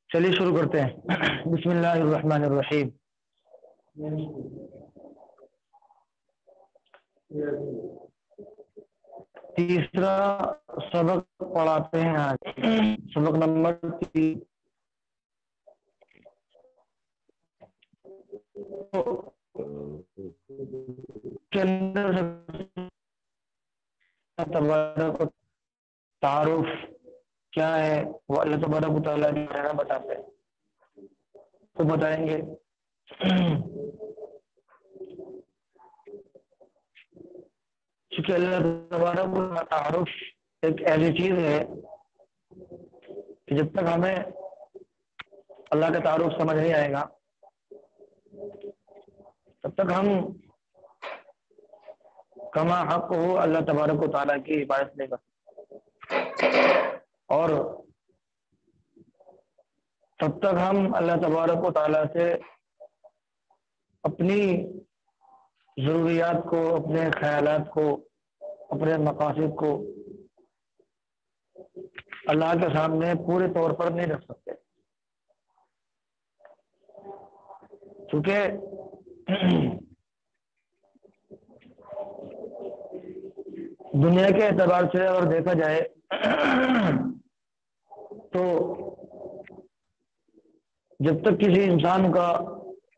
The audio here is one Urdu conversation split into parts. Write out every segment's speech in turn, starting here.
چلیے شروع کرتے ہیں. بسم اللہ الرحمن الرحیم. تیسرا سبق پڑھاتے ہیں آج. سبق نمبر 3. کے اندر تبارک و تعارف کیا ہے وہ اللہ تبارک و تعالیٰ کی کہنا بتاتے ہیں. تو بتائیں گے چونکہ اللہ تبارک و تعارف ایک ایسی چیز ہے کہ جب تک ہمیں اللہ کا تعارف سمجھ نہیں آئے گا تب تک ہم کما حق ہو اللہ تبارک و تعالیٰ کی عبادت نہیں کر سکتے، اور تب تک ہم اللہ تبارک و تعالیٰ سے اپنی ضروریات کو، اپنے خیالات کو، اپنے مقاصد کو اللہ کے سامنے پورے طور پر نہیں رکھ سکتے. کیونکہ دنیا کے اعتبار سے اگر دیکھا جائے تو جب تک کسی انسان کا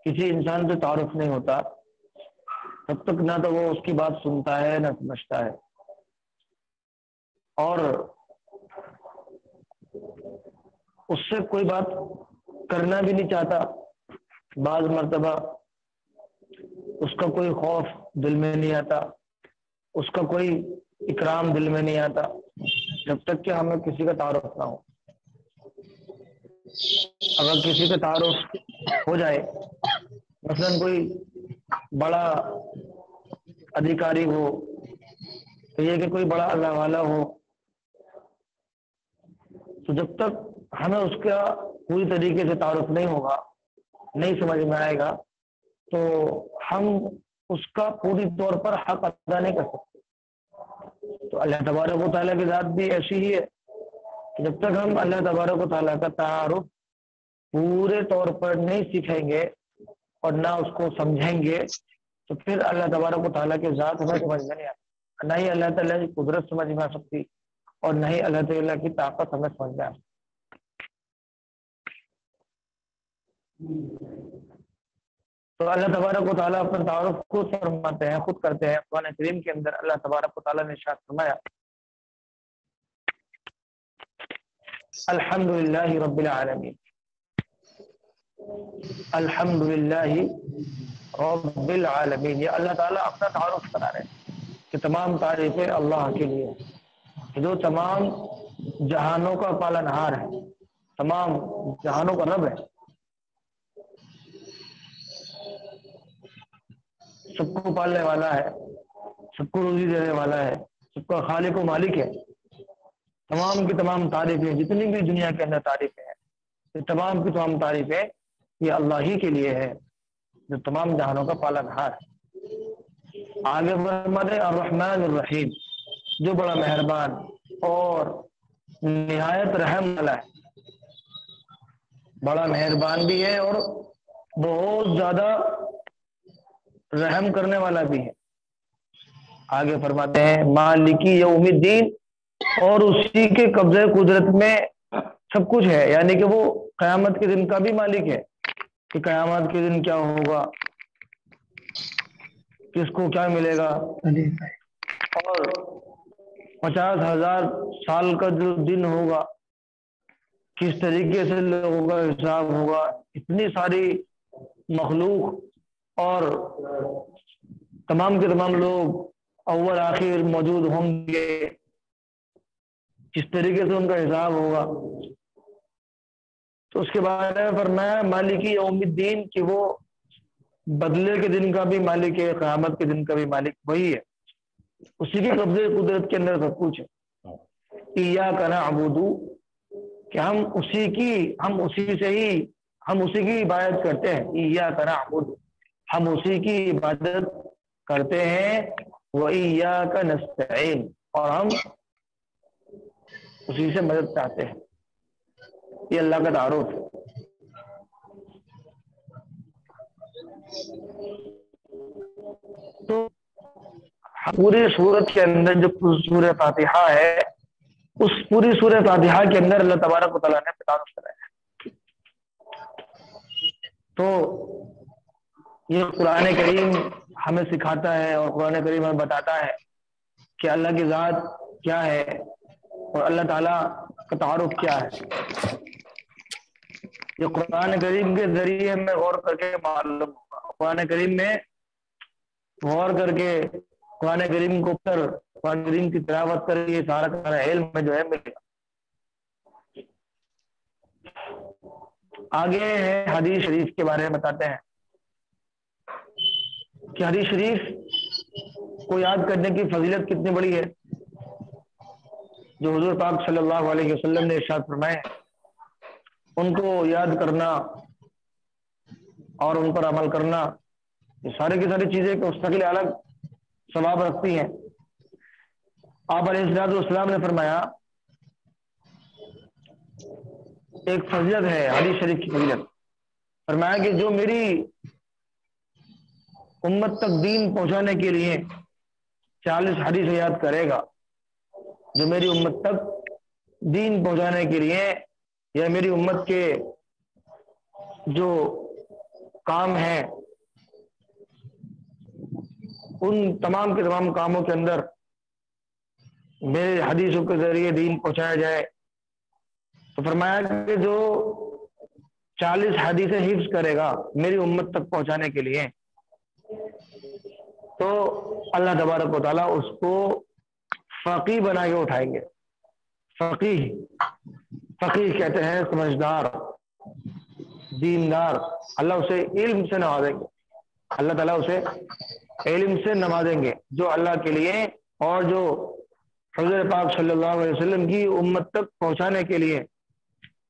کسی انسان سے تعارف نہیں ہوتا تب تک نہ تو وہ اس کی بات سنتا ہے نہ سمجھتا ہے، اور اس سے کوئی بات کرنا بھی نہیں چاہتا. بعض مرتبہ اس کا کوئی خوف دل میں نہیں آتا، اس کا کوئی اکرام دل میں نہیں آتا جب تک کہ ہمیں کسی کا تعارف نہ ہو. اگر کسی کا تعارف ہو جائے، مثلا کوئی بڑا ادھیکاری ہو، تو یہ کہ کوئی بڑا اللہ والا ہو، تو جب تک ہمیں اس کا پوری طریقے سے تعارف نہیں ہوگا، نہیں سمجھ میں آئے گا، تو ہم اس کا پوری طور پر حق ادا نہیں کر سکتے. تو اللہ تبارک و تعالیٰ کی ذات بھی ایسی ہی ہے کہ جب تک ہم اللہ تبارک و تعالیٰ کا تعارف پورے طور پر نہیں سیکھیں گے اور نہ اس کو سمجھیں گے تو پھر اللہ تبارک و تعالیٰ کی ذات ہمیں سمجھ میں نہیں آتی، نہ ہی اللہ تعالیٰ کی قدرت سمجھ میں آ سکتی اور نہ ہی اللہ تعالیٰ کی طاقت ہمیں سمجھ میں آ سکتی. تو اللہ تبارک و تعالیٰ اپنے تعارف خود فرماتے ہیں، خود کرتے ہیں. قرآن کریم کے اندر اللہ تبارک و تعالیٰ نے ارشاد فرمایا الحمدللہ رب العالمین، الحمدللہ رب العالمین. یہ اللہ تعالیٰ اپنا تعارف کرا رہے ہیں کہ تمام تعریفیں اللہ کے لیے جو تمام جہانوں کا پالنہار ہے، تمام جہانوں کا رب ہے، سب کو پالنے والا ہے، سب کو روزی دینے والا ہے، سب کا خالق و مالک ہے. تمام کی تمام تعریفیں، جتنی بھی دنیا کے اندر تعریفیں ہیں، یہ تمام کی تمام تعریفیں یہ اللہ ہی کے لیے ہے جو تمام جہانوں کا پالنہار ہے. آگے فرماتے الرحمن الرحیم، جو بڑا مہربان اور نہایت رحم والا ہے، بڑا مہربان بھی ہے اور بہت زیادہ رحم کرنے والا بھی ہے. آگے فرماتے ہیں مالکی یوم الدین، اور اسی کے قبضے قدرت میں سب کچھ ہے، یعنی کہ وہ قیامت کے دن کا بھی مالک ہے کہ قیامت کے دن کیا ہوگا، کس کو کیا ملے گا، اور 50,000 سال کا جو دن ہوگا کس طریقے سے لوگوں کا حساب ہوگا، اتنی ساری مخلوق اور تمام کے تمام لوگ اول آخر موجود ہوں گے، کس طریقے سے ان کا حساب ہوگا. تو اس کے بارے میں فرمایا مالکی یوم الدین کہ وہ بدلے کے دن کا بھی مالک ہے، قیامت کے دن کا بھی مالک وہی ہے، اسی کے قبضے قدرت کے اندر سب کچھ ہے. ایاک نعبد، کہ ہم اسی کی عبادت کرتے ہیں. ایاک نعبد، ہم اسی کی عبادت کرتے ہیں. وَإِيَّاكَ نَسْتَعِينُ، اور ہم اسی سے مدد چاہتے ہیں. یہ اللہ کا تعارف ہے. تو پوری سورت کے اندر جو سورہ فاتحہ ہے، اس پوری سورہ فاتحہ کے اندر اللہ تبارک و تعالیٰ نے تعارف کرایا ہے. تو یہ قرآن کریم ہمیں سکھاتا ہے اور قرآن کریم ہمیں بتاتا ہے کہ اللہ کی ذات کیا ہے اور اللہ تعالیٰ کا تعارف کیا ہے. یہ قرآن کریم کے ذریعے میں غور کر کے معلوم ہوگا. قرآن کریم میں غور کر کے قرآن کریم کو پر قرآن کریم کی تلاوت کر کے سارا علم میں جو ہے ملے گا. آگے ہے حدیث شریف کے بارے میں بتاتے ہیں کہ حدیث شریف کو یاد کرنے کی فضیلت کتنی بڑی ہے. جو حضور پاک صلی اللہ علیہ وسلم نے ارشاد فرمائے ان کو یاد کرنا اور ان پر عمل کرنا، یہ سارے کی ساری چیزیں مستقل الگ ثواب رکھتی ہیں. آپ علیہ السلام نے فرمایا ایک فضیلت ہے حدیث شریف کی فضیلت، فرمایا کہ جو میری امت تک دین پہنچانے کے لیے 40 حدیث یاد کرے گا، جو میری امت تک دین پہنچانے کے لیے یا میری امت کے جو کام ہیں ان تمام کے تمام کاموں کے اندر میرے حدیثوں کے ذریعے دین پہنچایا جائے، تو فرمایا کہ جو 40 حدیثیں حفظ کرے گا میری امت تک پہنچانے کے لیے، تو اللہ تبارک و تعالیٰ اس کو فقیہ بنا کے اٹھائیں گے. فقیہ کہتے ہیں سمجھدار، دیندار. اللہ اسے علم سے نوازیں گے، اللہ تعالیٰ اسے علم سے نوازیں گے جو اللہ کے لیے اور جو حضور پاک صلی اللہ علیہ وسلم کی امت تک پہنچانے کے لیے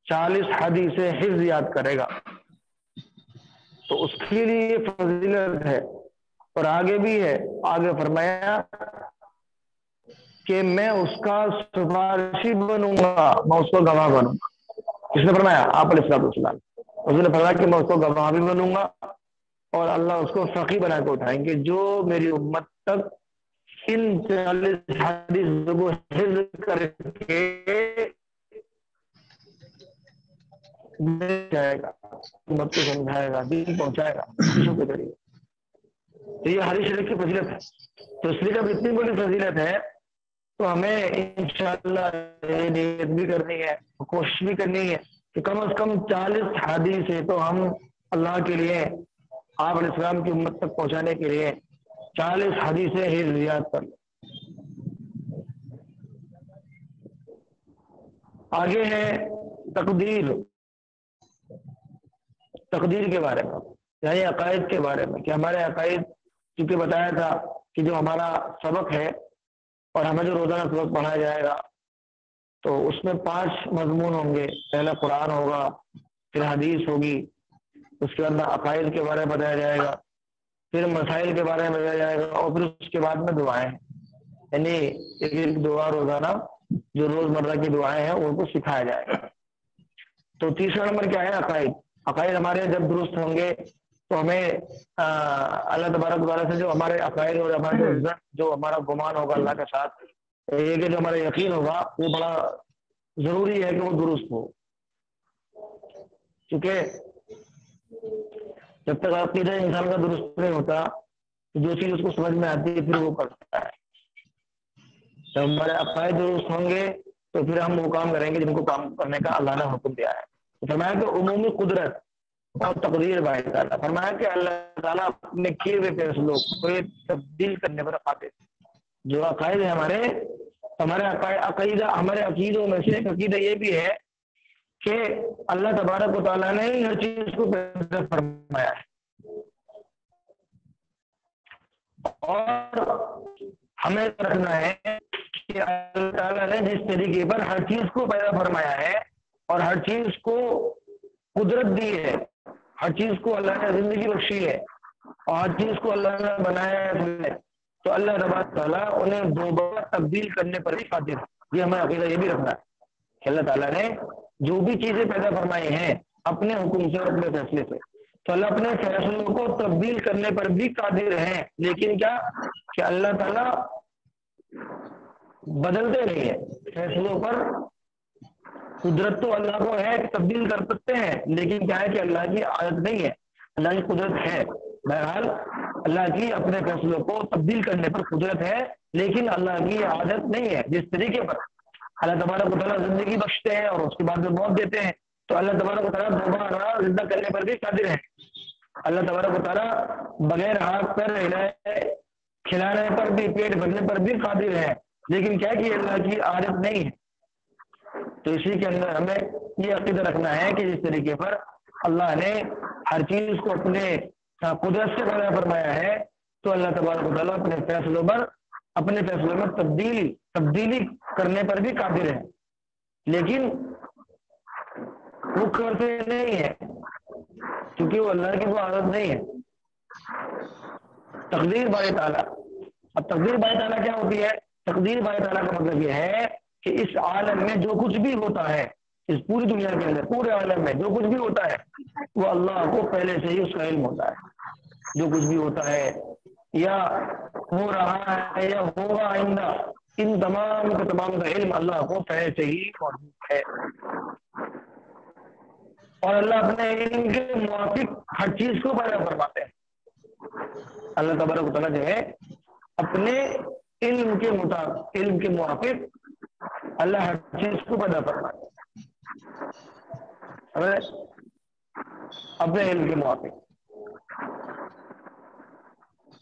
40 حدیثیں حفظ یاد کرے گا. تو اس کے لیے یہ فضیلت ہے. اور آگے بھی ہے، آگے فرمایا کہ میں اس کا سفارشی بنوں گا، میں اس کو گواہ بنوں گا. کس نے فرمایا؟ آپ علیہ السلام. حضور نے فرمایا کہ میں اس کو گواہ بھی بنوں گا اور اللہ اس کو فقیہ بنا کے اٹھائیں گے جو میری امت تک ان 40 حدیثوں کو حفظ کر کے جائے گا، امت کو سمجھائے گا، دین پہنچائے گا حدیثوں کے ذریعے. تو یہ حدیث شریف کی فضیلت ہے. تو اس لیے جب اتنی بڑی فضیلت ہے تو ہمیں انشاءاللہ یہ نیت بھی کرنی ہے، کوشش بھی کرنی ہے کہ کم از کم 40 حدیث ہے تو ہم اللہ کے لیے آپ علیہ السلام کی امت تک پہنچانے کے لیے 40 حدیثیں حفظ یاد کر لیں. آگے ہے تقدیر کے بارے میں، یعنی عقائد کے بارے میں، کہ ہمارے عقائد چونکہ بتایا تھا کہ جو ہمارا سبق ہے اور ہمیں جو روزانہ سبق پڑھایا جائے گا تو اس میں 5 مضمون ہوں گے. پہلا قرآن ہوگا، پھر حدیث ہوگی، اس کے اندر عقائد کے بارے میں بتایا جائے گا، پھر مسائل کے بارے میں بتایا جائے گا، اور پھر اس کے بعد میں دعائیں، یعنی ایک دعا روزانہ جو روزمرہ کی دعائیں ہیں ان کو سکھایا جائے گا. تو تیسرا نمبر کیا ہے؟ عقائد ہمارے جب درست ہوں گے تو ہمیں اللہ تبارک تعالیٰ سے جو ہمارے عقائد اور ہمارے جو ہمارا گمان ہوگا اللہ کے ساتھ، یہ کہ جو ہمارا یقین ہوگا وہ بڑا ضروری ہے کہ وہ درست ہو. کیونکہ جب تک عقیدہ انسان کا درست نہیں ہوتا تو جو چیز اس کو سمجھ میں آتی ہے پھر وہ کرتا ہے. جب ہمارے عقائد درست ہوں گے تو پھر ہم وہ کام کریں گے جن کو کام کرنے کا اللہ نے حکم دیا ہے. فرمایا کہ عمومی قدرت اور تقدیر باعث تعالیٰ، فرمایا کہ اللہ تعالیٰ اپنے کیے ہوئے فیصلوں کو تبدیل کرنے پر قادر. جو عقائد ہے ہمارے عقیدوں میں سے ایک عقیدہ یہ بھی ہے کہ اللہ تبارک و تعالیٰ نے ہر چیز کو پیدا فرمایا ہے اور ہمیں رکھنا ہے کہ اللہ تعالیٰ نے جس طریقے پر ہر چیز کو پیدا فرمایا ہے اور ہر چیز کو قدرت دی ہے، ہر چیز کو اللہ نے زندگی بخشی ہے اور ہر چیز کو اللہ نے بنایا ہے تو اللہ تبارک تعالیٰ انہیں دوبارہ تبدیل کرنے پر بھی قادر ہے۔ یہ ہمیں عقیدہ یہ بھی رکھنا ہے کہ اللہ تعالیٰ نے جو بھی چیزیں پیدا فرمائی ہیں اپنے حکم سے اور اپنے فیصلے سے، تو اللہ اپنے فیصلوں کو تبدیل کرنے پر بھی قادر ہیں، لیکن کیا کہ اللہ تعالیٰ بدلتے نہیں ہیں فیصلوں پر۔ قدرت تو اللہ کو ہے کہ تبدیل کر سکتے ہیں، لیکن کیا ہے کہ اللہ کی عادت نہیں ہے، اللہ کی قدرت ہے۔ بہرحال اللہ کی اپنے فیصلوں کو تبدیل کرنے پر قدرت ہے، لیکن اللہ کی عادت نہیں ہے۔ جس طریقے پر اللہ تبارک و تعالیٰ زندگی بخشتے ہیں اور اس کے بعد میں موت دیتے ہیں، تو اللہ تبارک و تعالیٰ دوبارہ زندہ کرنے پر بھی قادر ہے۔ اللہ تبارک و تعالیٰ بغیر ہاتھ پر کھلانے پر بھی، پیٹ بھرنے پر بھی قادر ہے، لیکن کیا کہ اللہ کی عادت نہیں ہے۔ تو اسی کے اندر ہمیں یہ عقیدہ رکھنا ہے کہ جس طریقے پر اللہ نے ہر چیز کو اپنے قدرت سے پیدا فرمایا ہے، تو اللہ تبارک و تعالیٰ اپنے فیصلوں میں تبدیلی کرنے پر بھی قادر ہے، لیکن وہ کرتے نہیں ہے کیونکہ وہ اللہ کی وہ عادت نہیں ہے۔ تقدیر باری تعالیٰ، اب تقدیر باری تعالیٰ کیا ہوتی ہے؟ تقدیر باری تعالیٰ کا مطلب یہ ہے کہ اس عالم میں جو کچھ بھی ہوتا ہے، اس پوری دنیا کے اندر پورے عالم میں جو کچھ بھی ہوتا ہے وہ اللہ کو پہلے سے ہی اس کا علم ہوتا ہے۔ جو کچھ بھی ہوتا ہے یا ہو رہا ہے یا ہوگا آئندہ، ان تمام کا تمام کا علم اللہ کو پہلے سے ہی موجود ہے، اور اللہ اپنے علم کے موافق ہر چیز کو پیدا فرماتے ہیں۔ اللہ تبارک و تعالیٰ جو ہے اپنے علم کے مطابق، علم کے موافق اللہ ہر چیز کو پیدا فرماتے ہیں اپنے علم کے موافق،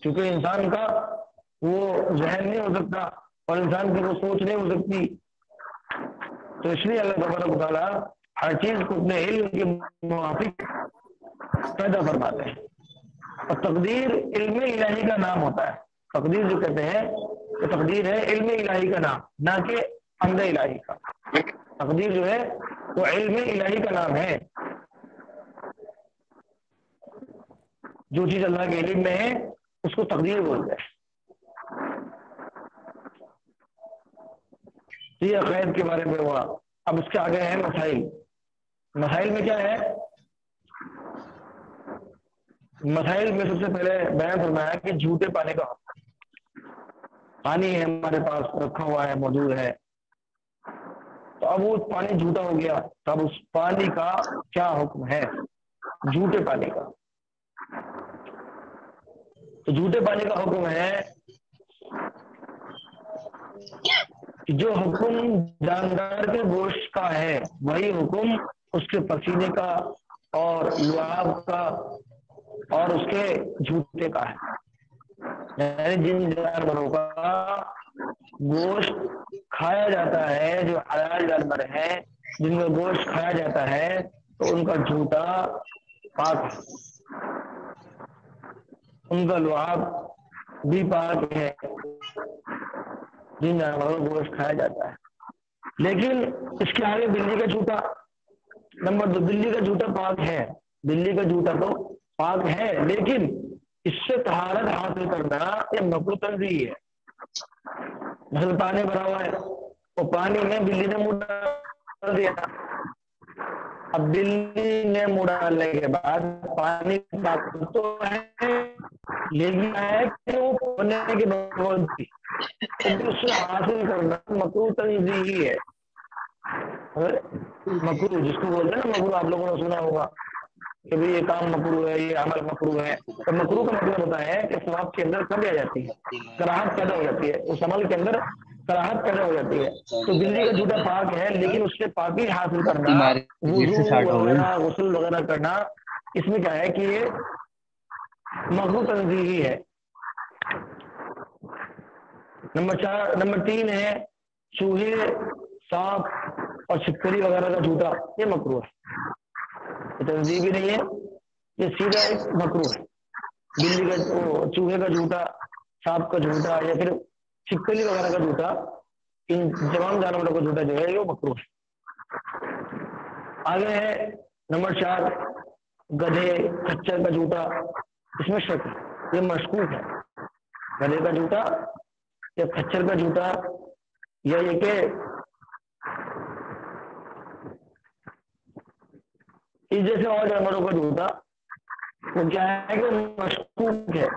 کیونکہ انسان کا وہ ذہن نہیں ہو سکتا اور انسان کی وہ سوچ نہیں ہو سکتی، تو اس لیے اللہ تبارک و تعالیٰ ہر چیز کو اپنے علم کے موافق پیدا فرماتے ہیں۔ اور تقدیر علم الہی کا نام ہوتا ہے۔ تقدیر جو کہتے ہیں تو تقدیر ہے علم الہی کا نام، نہ کہ امر الہی کا۔ تقدیر جو ہے وہ علم الہی کا نام ہے، جو چیز اللہ کے علم میں ہے اس کو تقدیر بولتے ہیں۔ یہ عقائد کے بارے میں ہوا۔ اب اس کے آگے ہیں مسائل۔ مسائل میں کیا ہے؟ مسائل میں سب سے پہلے بیان فرمایا کہ جھوٹے پانی کا حکم۔ پانی ہے ہمارے پاس رکھا ہوا ہے، موجود ہے، تو اب وہ پانی جھوٹا ہو گیا، تو اب اس پانی کا کیا حکم ہے؟ جھوٹے پانی کا تو جھوٹے پانی کا حکم ہے کہ جو حکم جاندار کے گوشت کا ہے وہی حکم اس کے پسینے کا اور لعاب کا اور اس کے جھوٹے کا ہے۔ یعنی جن جانوروں کا گوشت کھایا جاتا ہے، جو حلال جانور ہیں جن کا گوشت کھایا جاتا ہے، تو ان کا جھوٹا پاک ہے، ان کا لعاب بھی پاک ہے، جن جانوروں کا گوشت کھایا جاتا ہے۔ لیکن اس کے آگے بلی کا جھوٹا، نمبر 2، بلی کا جھوٹا پاک ہے۔ بلی کا جھوٹا تو پاک ہے، لیکن اس سے طہارت حاصل کرنا یہ مکروہ تنزیہی ہے۔ مثلا پانی بھرا ہوا ہے، وہ پانی میں بلی نے منہ ڈال دیا، اب بلی نے منہ ڈالنے کے بعد پانی پاک تو ہے، لیکن ہے کہ وہ ہونے کے باوجود اس سے حاصل کرنا مکروہ تنزیہی ہے۔ مکروہ جس کو بولتے ہیں نا مکروہ، آپ لوگوں نے سنا ہوگا کہ بھئی یہ کام مکروہ ہے، یہ عمل مکروہ ہے۔ تو مکروہ کا مطلب ہوتا ہے کہ ثواب کے اندر کمی آ جاتی ہے، کراہت پیدا ہو جاتی ہے، اس عمل کے اندر کراہت پیدا ہو جاتی ہے۔ تو بلی کا جھوٹا پاک ہے، لیکن اس سے پاکی حاصل کرنا، وضو وغیرہ غسل وغیرہ کرنا، اس میں کیا ہے کہ یہ مکروہ تنزیہی ہے۔ نمبر 3 ہے چوہے، سانپ اور چھپکلی وغیرہ کا جھوٹا، یہ مکروہ ہے، یہ تنزیہ بھی نہیں ہے، یہ سیدھا ایک مکروہ ہے۔ بلی کا، چوہے کا جھوٹا، سانپ کا جھوٹا یا پھر چھپکلی وغیرہ کا جھوٹا، ان تمام جانوروں کا جھوٹا جو ہے یہ مکروہ ہے۔ آگے ہے نمبر 4، گدھے، کچر کا جھوٹا، اس میں شک ہے، یہ مشکوک ہے۔ گدھے کا جوتا یا کچھر کا جوتا یا یہ کہ اس جیسے اور جانوروں کا جوتا وہ کیا ہے کہ مشکوک ہے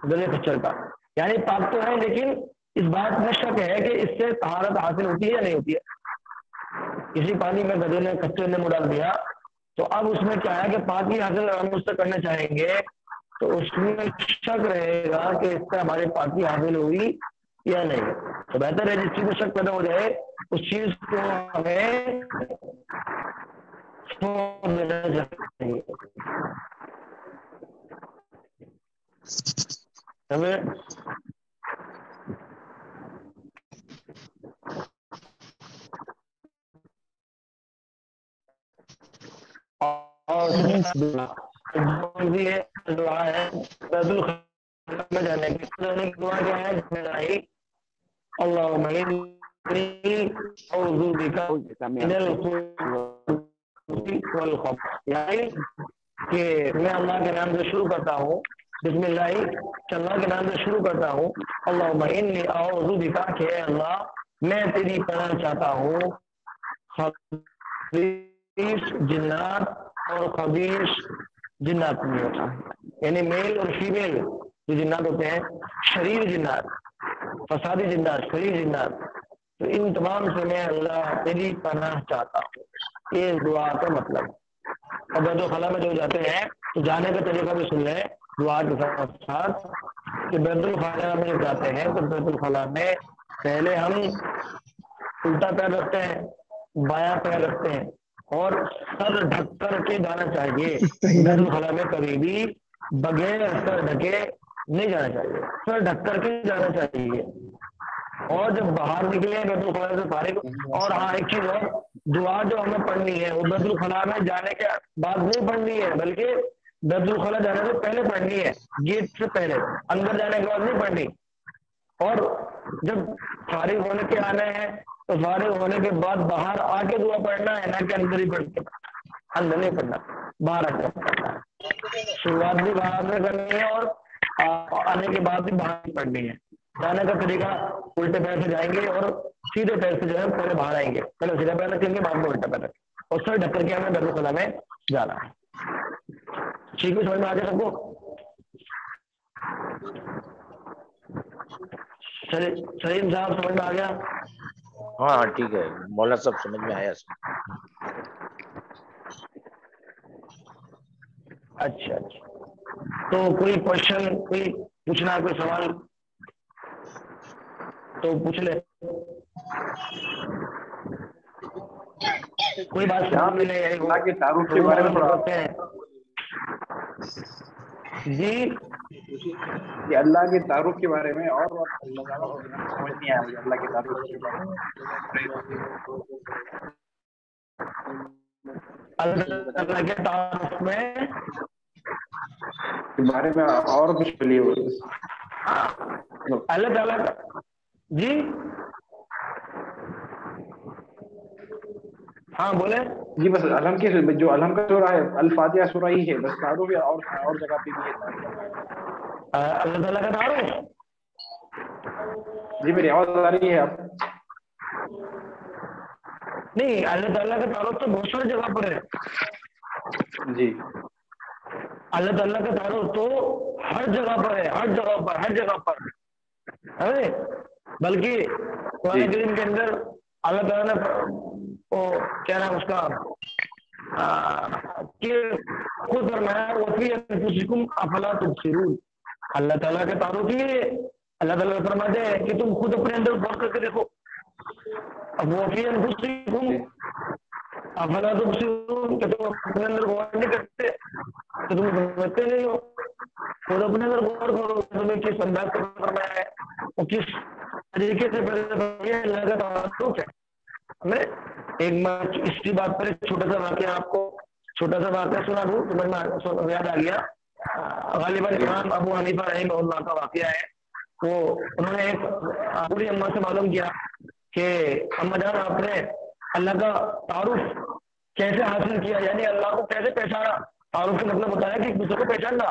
گدھے کچھر کا، یعنی پاک تو ہے لیکن اس بات میں شک ہے کہ اس سے طہارت حاصل ہوتی ہے یا نہیں ہوتی ہے۔ اسی پانی میں گدھے نے کچھر نے منہ ڈال دیا تو اب اس میں کیا ہے کہ پاکی حاصل ہم اس سے کرنا چاہیں گے تو اس میں شک رہے گا کہ اس سے ہماری پاکی حاصل ہوئی یا نہیں، تو بہتر ہے جس چیز میں شک پیدا ہو جائے اس چیز کو ہمیں چھوڑ دینا چاہیے۔ ہمیں اور دعا ہے بیت الخلا میں جانے کی دعا کیا ہے؟ اللہم انی اعوذ بک من الخبث والخبث، یعنی کہ میں اللہ کے نام سے شروع کرتا ہوں، بسم اللہ کہ اللہ کے نام سے شروع کرتا ہوں، اللہم انی اعوذ بک کہ اے اللہ میں تیری پناہ چاہتا ہوں خبیث جنات اور خبیث جنات میں، یعنی میل اور فیمیل جو جنات ہوتے ہیں، شریر جنات، فسادی جنات، شریر جنات، تو ان تمام سے میں اللہ تیری پناہ چاہتا ہوں، یہ دعا کا مطلب ہے۔ اور بیت الخلا میں جو جاتے ہیں تو جانے کا طریقہ بھی سن لیں دعا کے ساتھ ساتھ کہ بیت الخلا میں جاتے ہیں تو بیت الخلا میں پہلے ہم الٹا پیر رکھتے ہیں، بایاں پیر رکھتے ہیں اور سر ڈھک کر کے جانا چاہیے۔ بیت الخلا میں کبھی بھی بغیر سر ڈھکے نہیں جانا چاہیے، سر ڈھک کر کے جانا چاہیے۔ اور جب باہر نکلے بیت الخلا سے فارغ، اور ہاں ایک چیز اور، دعا جو ہمیں پڑھنی ہے وہ بیت الخلا میں جانے کے بعد نہیں پڑھنی ہے بلکہ بیت الخلا جانے سے پہلے پڑھنی ہے، گیٹ سے پہلے، اندر جانے کے بعد نہیں پڑھنی۔ اور جب فارغ ہونے کے آنا ہے تو فارغ ہونے کے بعد باہر آ کے دعا پڑھنا ہے، نہ کہ اندر ہی پڑھ کے، اندر نہیں پڑھنا، باہر آ کے پڑھنا ہے۔ شروعات بھی باہر سے کرنی ہے اور آنے کے بعد بھی باہر پڑھنی ہے۔ جانے کا طریقہ الٹے پیر سے جائیں گے اور سیدھے پیر سے جو ہے پہلے باہر آئیں گے، پہلے سیدھا پیر رکھیں گے بعد میں الٹا پیر رکھیں گے، اور سر ڈھک کر کے ہمیں بیت الخلا میں جانا ہے۔ ٹھیک ہے، سمجھ میں آ گیا سب کو؟ سلیم صاحب سمجھ میں آ گیا؟ ہاں ٹھیک ہے مولانا صاحب، سمجھ میں آیا سب۔ اچھا اچھا، تو کوئی کوشچن، کوئی پوچھنا، کوئی سوال تو پوچھ لے، کوئی بات سمجھ میں نہیں آئی ہو اللہ کے تعارف تو کے وہ بارے میں آگے تھوڑا بڑھتے ہیں۔ جی کہ اللہ کے تعارف کے بارے میں اور اللہ تعالیٰ کو سمجھ نہیں آیا مجھے اللہ کے تعارف کے بارے اللہ کے تعارف میں اور کچھ بولیے۔ اللہ تعالیٰ کا، جی ہاں بولے جی بس علم کے جو علم کا سورہ ہے الفاتحہ سورہ ہی ہے، بس تعارف یا اور جگہ پہ بھی ہے تعارف؟ اللہ تعالیٰ کا تعارف، جی میری آواز آ رہی ہے آپ؟ نہیں اللہ تعالیٰ کا تعارف تو بہت ساری جگہ پر ہے جی، اللہ تعالیٰ کا تعارف تو ہر جگہ پر ہے، ہر جگہ پر، ہر جگہ پر ہے، بلکہ قرآن کریم کے اندر اللہ تعالیٰ نے وہ کیا نام اس کا کہ خود فرمایا وفی انفسکم افلا تبصرون، اللہ تعالیٰ کا تعارف یہ اللہ تعالیٰ فرماتے ہیں کہ تم خود اپنے اندر غور کر کے دیکھو، اب وفی انفسکم افلا تبصرون کہ تم اپنے اندر غور نہیں کرتے تو تم سمجھتے نہیں ہو، خود اپنے اندر غور کرو تمہیں کس انداز سے فرمایا ہے اور کس طریقے سے اللہ کا تعارف ہے۔ میں ایک بار اسی بات پر ایک چھوٹا سا واقعہ آپ کو چھوٹا سا واقعہ سنا دوں، سمجھ میں یاد آ گیا، غالباً امام ابو حنیفہ رحمہ اللہ کا واقعہ ہے۔ وہ انہوں نے ایک بوڑھی اماں سے معلوم کیا کہ اماں جان آپ نے اللہ کا تعارف کیسے حاصل کیا، یعنی اللہ کو کیسے پہچانا، تعارف کا مطلب ہوتا ہے کہ ایک دوسرے کو پہچاننا۔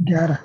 11